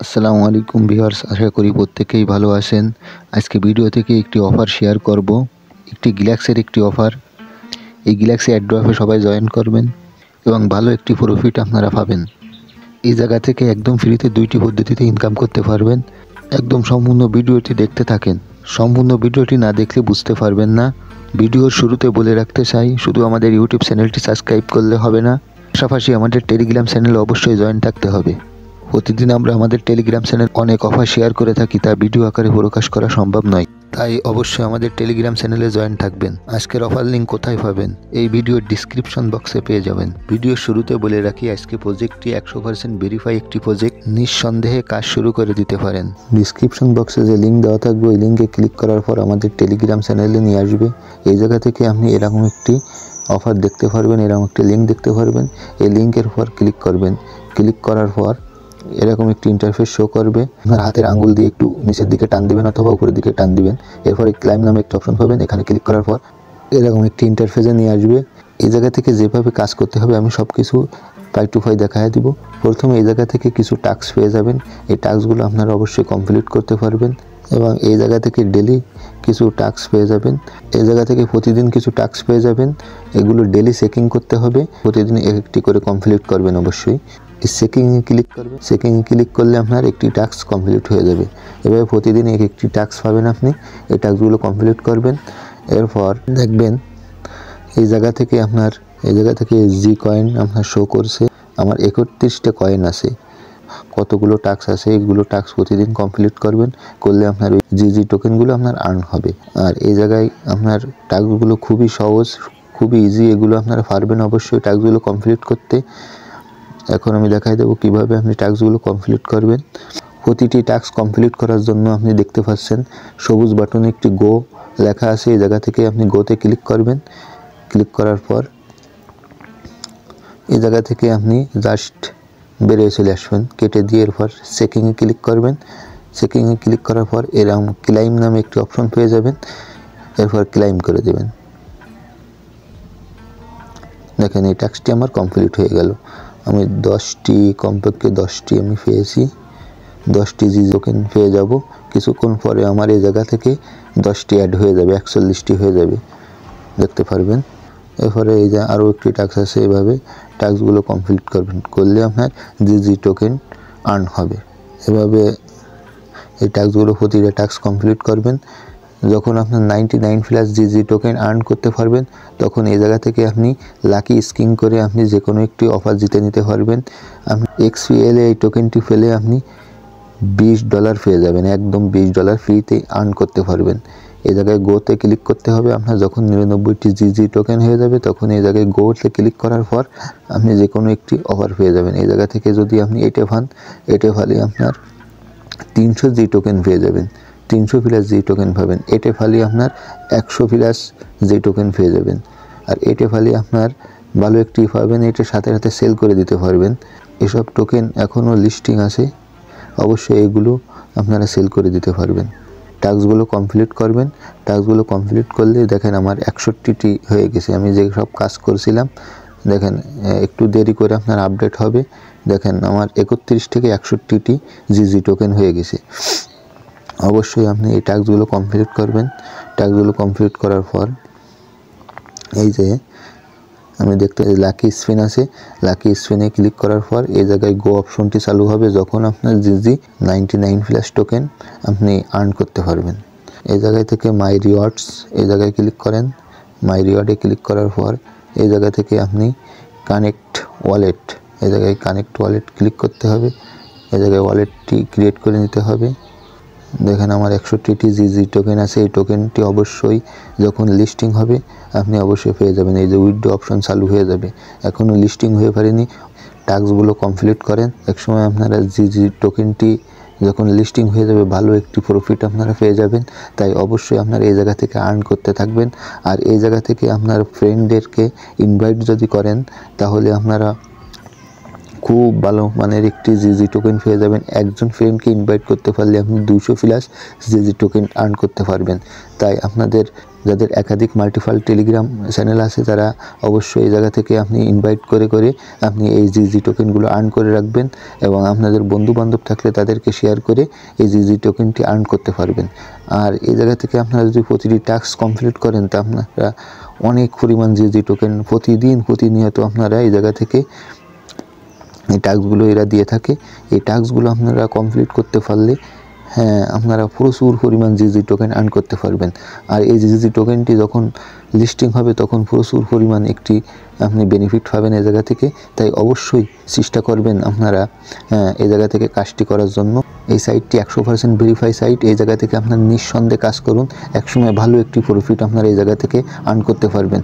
আসসালামু আলাইকুম ভিউয়ার্স, আশা করি প্রত্যেকেই ভালো আছেন। আজকে ভিডিও থেকে একটি অফার শেয়ার করব, একটি গ্যালাক্সির একটি অফার। এই গ্যালাক্সি অ্যাড্রপে সবাই জয়েন করবেন এবং ভালো একটি প্রফিট আপনারা পাবেন। এই জায়গা থেকে একদম ফ্রিতে 2টি পদ্ধতিতে ইনকাম করতে পারবেন। একদম সম্পূর্ণ ভিডিওটি দেখতে থাকেন। সম্পূর্ণ ভিডিওটি না দেখলে বুঝতে পারবেন না। ভিডিওর শুরুতে বলে রাখতে চাই, শুধু আমাদের ইউটিউব চ্যানেলটি সাবস্ক্রাইব করলে হবে না, পাশাপাশি আমাদের টেলিগ্রাম চ্যানেলে অবশ্যই জয়েন থাকতে হবে। প্রতিদিন আমরা আমাদের টেলিগ্রাম চ্যানেল অনেক অফার শেয়ার করে থাকি, তা ভিডিও আকারে প্রকাশ করা সম্ভব নয়, তাই অবশ্যই আমাদের টেলিগ্রাম চ্যানেলে জয়েন থাকবেন। আজকের অফার লিঙ্ক কোথায় পাবেন? এই ভিডিওর ডিসক্রিপশন বক্সে পেয়ে যাবেন। ভিডিওর শুরুতে বলে রাখি, আজকে প্রজেক্টটি 100% ভেরিফাই একটি প্রজেক্ট, নিঃসন্দেহে কাজ শুরু করে দিতে পারেন। ডিসক্রিপশন বক্সে যে লিঙ্ক দেওয়া থাকবে ওই লিঙ্কে ক্লিক করার পর আমাদের টেলিগ্রাম চ্যানেলে নিয়ে আসবে। এই জায়গা থেকে আপনি এরকম একটি অফার দেখতে পারবেন, এরকম একটি লিঙ্ক দেখতে পারবেন। এই লিঙ্কের পর ক্লিক করবেন। ক্লিক করার পর এরকম একটি ইন্টারফেস শো করবে। আপনার হাতের আঙ্গুল দিয়ে একটু নিচের দিকে টান দিবেন অথবা উপরের দিকে টান দিবেন। এরপরে ক্লাইম নামে একটা অপশন পাবেন, এখানে ক্লিক করার পর এরকম একটি ইন্টারফেসে নিয়ে আসবে। এই জায়গা থেকে যেভাবে কাজ করতে হবে আমি সব কিছু 5 to 5 দেখায় দিব। প্রথমে এই জায়গা থেকে কিছু টাস্ক পেয়ে যাবেন। এই টাস্কগুলো আপনারা অবশ্যই কমপ্লিট করতে পারবেন এবং এই জায়গা থেকে ডেলি কিছু টাস্ক পেয়ে যাবেন। এই জায়গা থেকে প্রতিদিন কিছু টাস্ক পেয়ে যাবেন। এগুলো ডেলি চেকিং করতে হবে, প্রতিদিন একটি করে কমপ্লিট করবেন অবশ্যই। চেকিংয়ে ক্লিক করবেন। চেকিংয়ে ক্লিক করলে আপনার একটি টাস্ক কমপ্লিট হয়ে যাবে। এভাবে প্রতিদিন একটি টাস্ক পাবেন আপনি। এই টাস্কগুলো কমপ্লিট করবেন। এরপর দেখবেন এই জায়গা থেকে জি কয়েন আপনার শো করছে। আমার 31টা কয়েন আছে। কতগুলো টাস্ক আছে, এগুলো টাস্ক প্রতিদিন কমপ্লিট করবেন। করলে আপনার ওই জি টোকেনগুলো আপনার আর্ন হবে। আর এই জায়গায় আপনার টাস্কগুলো খুবই সহজ, খুবই ইজি। এগুলো আপনারা পারবেন অবশ্যই টাস্কগুলো কমপ্লিট করতে। এখন আমি দেখাই দেবো কিভাবে আপনি টাস্কগুলো কমপ্লিট করবেন। প্রতিটি টাস্ক কমপ্লিট করার জন্য আপনি দেখতে পাচ্ছেন সবুজ বাটনে একটি গো লেখা আছে। এই জায়গা থেকে আপনি গোতে ক্লিক করবেন। ক্লিক করার পর এই জায়গা থেকে আপনি জাস্ট বেরিয়ে চলে আসবেন, কেটে দিয়ে এরপর চেকিংয়ে ক্লিক করবেন। চেকিংয়ে ক্লিক করার পর এরকম ক্লাইম নামে একটি অপশন পেয়ে যাবেন। এরপর ক্লাইম করে দেবেন। দেখেন এই টাস্কটি আমার কমপ্লিট হয়ে গেল। আমি 10টি, কমপক্ষে 10টি আমি পেয়েছি। 10টি জি টোকেন পেয়ে যাব। কিছুক্ষণ পরে আমার এই জায়গা থেকে 10টি অ্যাড হয়ে যাবে, 41টি হয়ে যাবে, দেখতে পারবেন। এরপরে এই যে আরও একটি টাস্ক আছে। এভাবে টাস্কগুলো কমপ্লিট করবেন, করলে আপনার জি টোকেন আর্ন হবে। এভাবে এই টাস্কগুলো প্রতিটা টাস্ক কমপ্লিট করবেন। যখন আপনার 99+ জি টোকেন আর্ন করতে পারবেন, তখন এই জায়গা থেকে আপনি লাকি স্কিন করে আপনি যে কোনো একটি অফার জিতে নিতে পারবেন। আপনি XPL এই টোকেনটি ফেলে আপনি $20 পেয়ে যাবেন। একদম $20 ফ্রিতে আর্ন করতে পারবেন। এই জায়গায় গোতে ক্লিক করতে হবে। আপনার যখন 99টি জি টোকেন হয়ে যাবে, তখন এই জায়গায় গোতে ক্লিক করার পর আপনি যে কোনো একটি অফার পেয়ে যাবেন। এই জায়গা থেকে যদি আপনি এটে পান, এটে ফালে আপনার 300 জি টোকেন পেয়ে যাবেন। 300+ জি টোকেন পাবেন। এটে ফালি আপনার 100+ জি টোকেন পেয়ে যাবেন। আর এটে ফালি আপনার ভালো একটি পাবেন। এটা সাথে সাথে সেল করে দিতে পারবেন। এসব টোকেন এখনও লিস্টিং আছে, অবশ্যই এগুলো আপনারা সেল করে দিতে পারবেন। টাস্কগুলো কমপ্লিট করবেন। টাস্কগুলো কমপ্লিট করলে দেখেন আমার 61টি হয়ে গেছে। আমি যে সব কাজ করছিলাম, দেখেন একটু দেরি করে আপনার আপডেট হবে। দেখেন আমার 31 থেকে 61টি জি টোকেন হয়ে গেছে। অবশ্যই আপনি এই টাস্কগুলো কমপ্লিট করবেন। টাস্কগুলো কমপ্লিট করার পর এই যে আমি দেখতে লাকি স্পিন আছে। লাকি স্পিনে ক্লিক করার পর এই জায়গায় গো অপশনটি চালু হবে। যখন আপনার জি 99+ টোকেন আপনি আর্ন করতে পারবেন। এই জায়গায় থেকে মাই রিওয়ার্ডস, এই জায়গায় ক্লিক করেন। মাই রিওয়ার্ডে ক্লিক করার পর এই জায়গা থেকে আপনি কানেক্ট ওয়ালেট, এই জায়গায় কানেক্ট ওয়ালেট ক্লিক করতে হবে। এই জায়গায় ওয়ালেটটি ক্রিয়েট করে নিতে হবে। দেখেন আমার 61টি জি টোকেন আছে। এই টোকেনটি অবশ্যই যখন লিস্টিং হবে আপনি অবশ্যই পেয়ে যাবেন। এই যে উইথড্র অপশন চালু হয়ে যাবে। এখনও লিস্টিং হয়ে পারেনি। টাস্কগুলো কমপ্লিট করেন। একসময় আপনারা জি টোকেনটি যখন লিস্টিং হয়ে যাবে, ভালো একটি প্রফিট আপনারা পেয়ে যাবেন। তাই অবশ্যই আপনারা এই জায়গা থেকে আর্ন করতে থাকবেন। আর এই জায়গা থেকে আপনার ফ্রেন্ডদেরকে ইনভাইট যদি করেন, তাহলে আপনারা খুব ভালো মানের একটি জি টোকেন পেয়ে যাবেন। একজন ফ্রেন্ডকে ইনভাইট করতে পারলে আপনি 200+ জি টোকেন আর্ন করতে পারবেন। তাই আপনাদের যাদের একাধিক মাল্টিপল টেলিগ্রাম চ্যানেল আছে তারা অবশ্যই এই জায়গা থেকে আপনি ইনভাইট করে করে আপনি এই জিজি টোকেনগুলো আর্ন করে রাখবেন এবং আপনাদের বন্ধু-বান্ধব থাকলে তাদেরকে শেয়ার করে এই জিজি টোকেনটি আর্ন করতে পারবেন। আর এই জায়গা থেকে আপনারা যদি প্রতিটি টাস্ক কমপ্লিট করেন তা আপনারা অনেক পরিমাণ জিজি টোকেন প্রতিনিয়ত আপনারা এই জায়গা থেকে এই টাস্কগুলো এরা দিয়ে থাকে। এই টাস্কগুলো আপনারা কমপ্লিট করতে পারলে হ্যাঁ আপনারা প্রচুর পরিমাণ জিজি টোকেন আর্ন করতে পারবেন। আর এই জিজি টোকেনটি যখন লিস্টিং হবে তখন প্রচুর পরিমাণ একটি আপনি বেনিফিট পাবেন এই জায়গা থেকে। তাই অবশ্যই চেষ্টা করবেন আপনারা এই জায়গা থেকে কাজটি করার জন্য। এই সাইটটি 100% ভেরিফাই সাইট। এই জায়গা থেকে আপনার নিঃসন্দেহে কাজ করুন, একসময় ভালো একটি প্রফিট আপনারা এই জায়গা থেকে আর্ন করতে পারবেন।